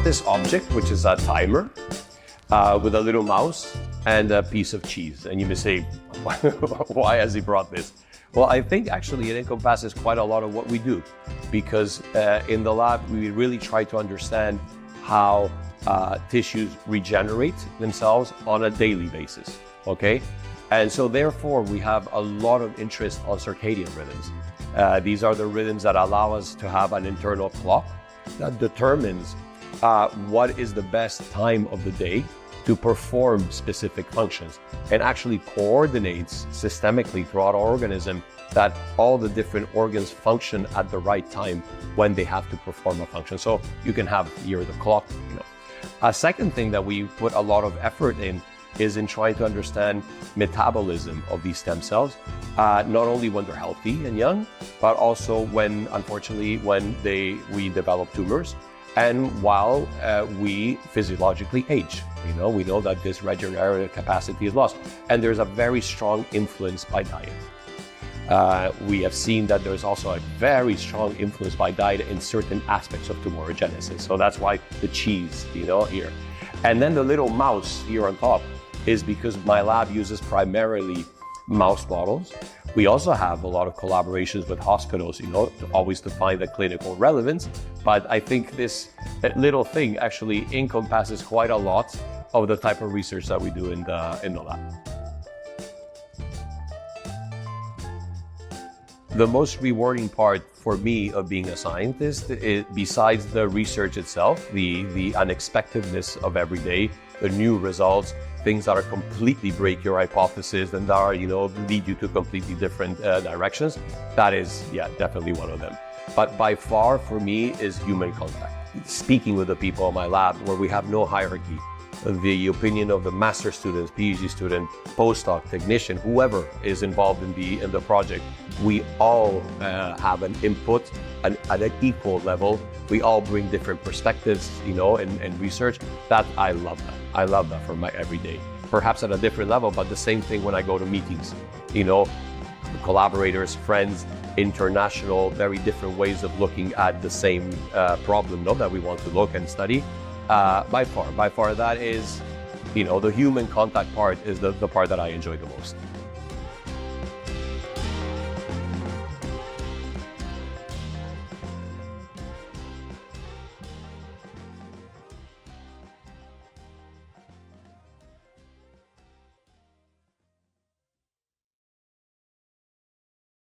this object, which is a timer with a little mouse and a piece of cheese. And you may say, why has he brought this? Well, I think actually it encompasses quite a lot of what we do, because in the lab, we really try to understand how tissues regenerate themselves on a daily basis, okay? And so therefore, we have a lot of interest on circadian rhythms. These are the rhythms that allow us to have an internal clock that determines what is the best time of the day to perform specific functions, and actually coordinates systemically throughout our organism that all the different organs function at the right time when they have to perform a function. So you can have year the clock, you know. A second thing that we put a lot of effort in is in trying to understand metabolism of these stem cells, not only when they're healthy and young, but also when, unfortunately, when we develop tumors, and while we physiologically age. You know, we know that this regenerative capacity is lost, and there's a very strong influence by diet. We have seen that there's also a very strong influence by diet in certain aspects of tumorigenesis. So that's why the cheese, you know, here. And then the little mouse here on top is because my lab uses primarily mouse models. We also have a lot of collaborations with hospitals, you know, always to find the clinical relevance. But I think this little thing actually encompasses quite a lot of the type of research that we do in the lab. The most rewarding part for me of being a scientist is, besides the research itself, the unexpectedness of every day, the new results, things that are completely break your hypothesis and that are, you know, lead you to completely different directions. That is, yeah, definitely one of them. But by far for me is human contact. Speaking with the people in my lab where we have no hierarchy, the opinion of the master students, PhD student, postdoc, technician, whoever is involved in the project, we all have an input at an equal level. We all bring different perspectives, you know, and research. That I love that. I love that for my everyday. Perhaps at a different level, but the same thing when I go to meetings, you know, collaborators, friends, international, very different ways of looking at the same problem, no, that we want to look and study. By far, that is, you know, the human contact part is the part that I enjoy the most.